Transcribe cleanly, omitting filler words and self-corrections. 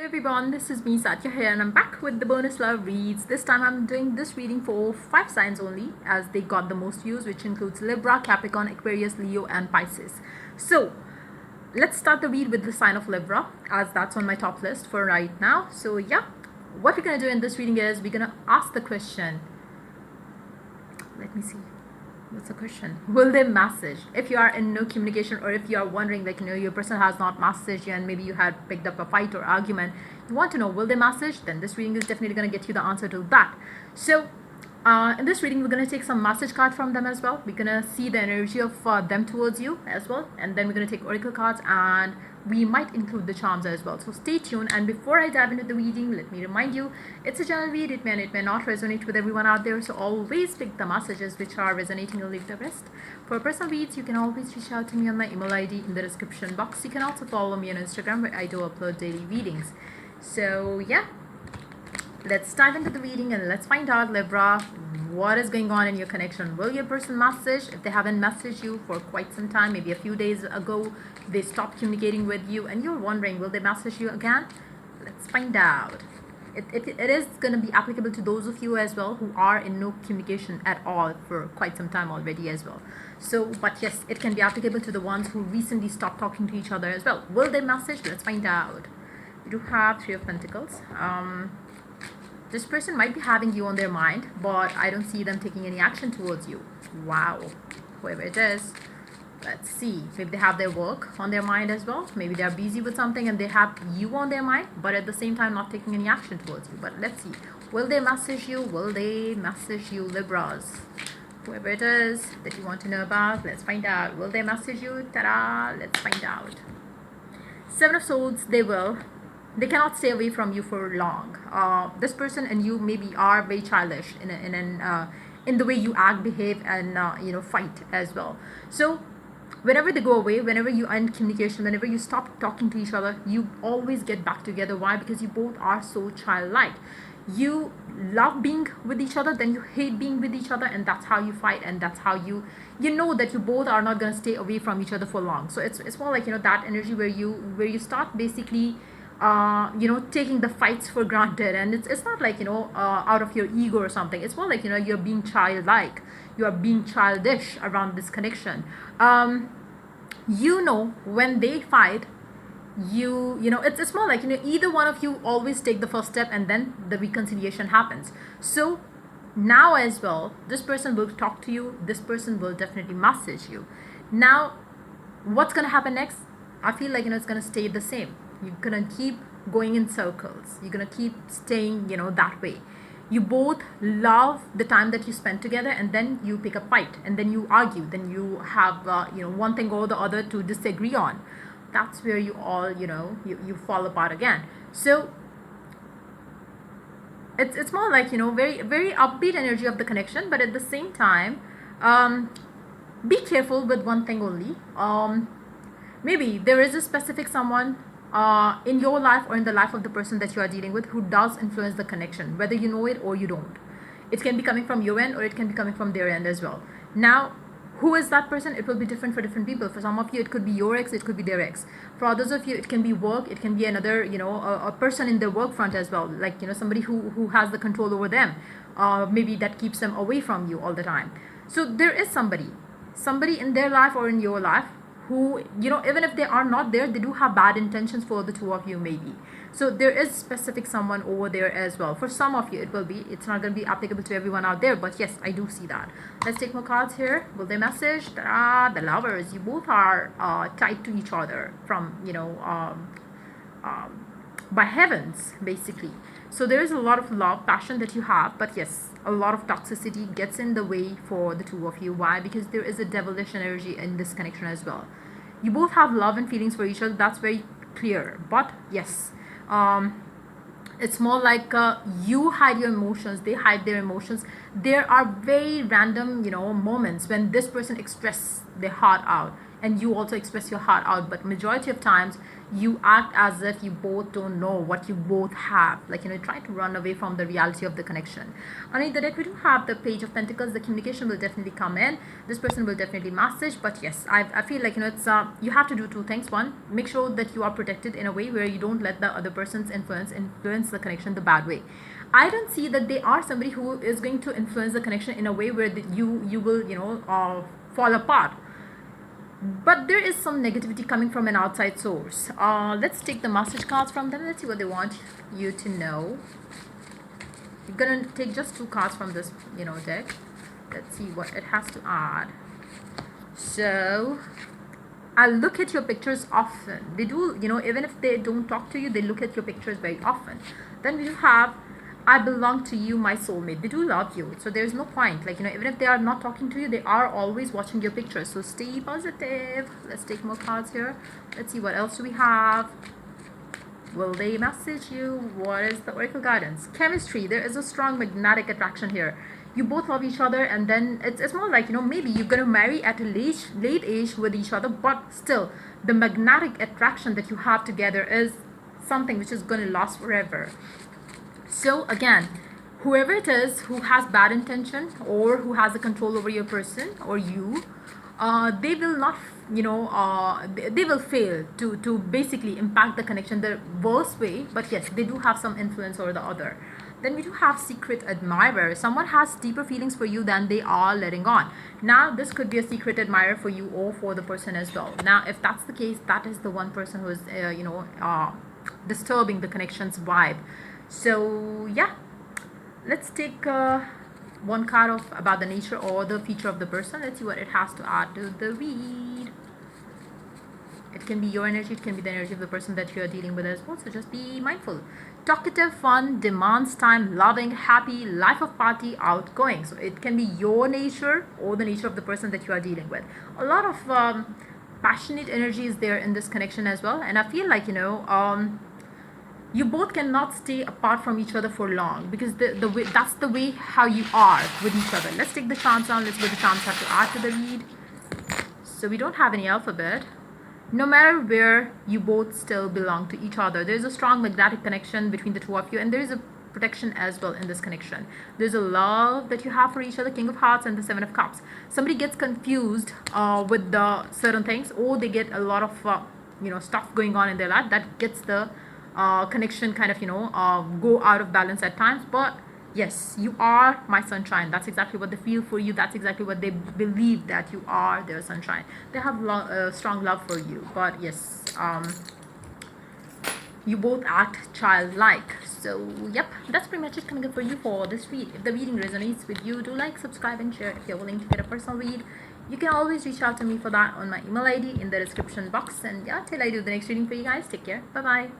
Everyone, this is me Satya here and I'm back with the bonus love reads. This time I'm doing this reading for 5 signs only as they got the most views, which includes Libra, Capricorn, Aquarius, Leo and Pisces. So let's start the read with the sign of Libra as that's on my top list for right now. So yeah, what we're gonna do in this reading is we're gonna ask the question. Let me see. What's the question? Will they message? If you are in no communication, or if you are wondering, like, your person has not messaged you and maybe you had picked up a fight or argument, you want to know, will they message? Then this reading is definitely going to get you the answer to that. So, in this reading, we're going to take some message card from them as well. We're going to see the energy of them towards you as well. And then we're going to take oracle cards and we might include the charms as well. So stay tuned. And before I dive into the reading, let me remind you, it's a general read. It may not resonate with everyone out there. So always pick the messages which are resonating and leave the rest. For personal reads, you can always reach out to me on my email ID in the description box. You can also follow me on Instagram where I do upload daily readings. So yeah, let's dive into the reading and let's find out, Libra, what is going on in your connection. Will your person message? If they haven't messaged you for quite some time, maybe a few days ago, they stopped communicating with you and you're wondering, will they message you again? Let's find out. It is going to be applicable to those of you as well who are in no communication at all for quite some time already as well. So, but yes, it can be applicable to the ones who recently stopped talking to each other as well. Will they message? Let's find out. We do have Three of Pentacles. This person might be having you on their mind, but I don't see them taking any action towards you. Wow. Whoever it is. Let's see. Maybe they have their work on their mind as well. Maybe they're busy with something and they have you on their mind, but at the same time not taking any action towards you. But let's see. Will they message you? Will they message you, Libras? Whoever it is that you want to know about, let's find out. Will they message you? Ta-da! Let's find out. Seven of Swords, they will. They cannot stay away from you for long. This person and you maybe are very childish in the way you act, behave, and fight as well. So whenever they go away, whenever you end communication, whenever you stop talking to each other, you always get back together. Why? Because you both are so childlike. You love being with each other, then you hate being with each other, and that's how you fight, and that's how you know that you both are not going to stay away from each other for long. So it's more like that energy where you start basically taking the fights for granted, and it's not like out of your ego or something. It's more like you're being childlike, you are being childish around this connection. When they fight, it's more like either one of you always take the first step and then the reconciliation happens. So now as well, this person will talk to you, this person will definitely message you. Now what's going to happen next? I feel like it's going to stay the same. You're going to keep going in circles, you're going to keep staying that way. You both love the time that you spend together, and then you pick a fight, and then you argue, then you have one thing or the other to disagree on. That's where you all you fall apart again. So it's more like very very upbeat energy of the connection, but at the same time, be careful with one thing only. Maybe there is a specific someone in your life or in the life of the person that you are dealing with who does influence the connection, whether you know it or you don't. It can be coming from your end or it can be coming from their end as well. Now, who is that person? It will be different for different people. For some of you, it could be your ex, it could be their ex. For others of you, it can be work, it can be another, a person in their work front as well. Like, somebody who has the control over them. Maybe that keeps them away from you all the time. So there is somebody in their life or in your life who, even if they are not there, they do have bad intentions for the two of you maybe. So there is specific someone over there as well. For some of you, it's not going to be applicable to everyone out there, but yes, I do see that. Let's take more cards here. Will they message? The Lovers. You both are tied to each other from, by heavens, basically. So there is a lot of love, passion that you have, but yes, a lot of toxicity gets in the way for the two of you. Why? Because there is a devilish energy in this connection as well. You both have love and feelings for each other. That's very clear. But yes, it's more like you hide your emotions, they hide their emotions. There are very random, moments when this person expresses their heart out. and you also express your heart out, but majority of times you act as if you both don't know what you both have, like, try to run away from the reality of the connection. Underneath the deck we do have the Page of Pentacles. The communication will definitely come in, this person will definitely message, but yes, I feel like, it's you have to do two things. One, make sure that you are protected in a way where you don't let the other person's influence the connection the bad way. I don't see that they are somebody who is going to influence the connection in a way where you will, fall apart, but there is some negativity coming from an outside source. Let's take the message cards from them. Let's see what they want you to know. You're gonna take just two cards from this, deck. Let's see what it has to add. So I look at your pictures often. They do, even if they don't talk to you, they look at your pictures very often. Then we have, I belong to you, my soulmate. They do love you, so there's no point, like, even if they are not talking to you, they are always watching your pictures, so stay positive. Let's take more cards here. Let's see what else do we have. Will they message you? What is the oracle guidance? Chemistry. There is a strong magnetic attraction here. You both love each other, and then it's more like, maybe you're gonna marry at a late age with each other, but still the magnetic attraction that you have together is something which is gonna last forever. So again, whoever it is who has bad intention or who has a control over your person or you, they will not, they will fail to basically impact the connection the worst way, but yes, they do have some influence over the other. Then we do have secret admirer. Someone has deeper feelings for you than they are letting on. Now this could be a secret admirer for you or for the person as well. Now if that's the case, that is the one person who is disturbing the connection's vibe. So yeah, let's take one card of about the nature or the feature of the person. Let's see what it has to add to the read. It can be your energy, it can be the energy of the person that you are dealing with as well, so just be mindful. Talkative, fun, demands time, loving, happy, life of party, outgoing. So it can be your nature or the nature of the person that you are dealing with. A lot of passionate energy is there in this connection as well, and I feel like, you both cannot stay apart from each other for long, because the way, that's the way how you are with each other. Let's take the charms down. Let's see what the charms have to add to the read. So we don't have any alphabet. No matter where, you both still belong to each other. There's a strong magnetic connection between the two of you, and there is a protection as well in this connection. There's a love that you have for each other. King of Hearts and the Seven of Cups. Somebody gets confused with the certain things, or they get a lot of stuff going on in their life that gets the connection kind of go out of balance at times. But yes, you are my sunshine. That's exactly what they feel for you. That's exactly what they believe, that you are their sunshine. They have strong love for you, but yes, you both act childlike. So yep, that's pretty much it coming up for you for this read. If the reading resonates with you, do like, subscribe and share. If you're willing to get a personal read, you can always reach out to me for that on my email ID in the description box. And yeah, till I do the next reading for you guys, take care. Bye bye.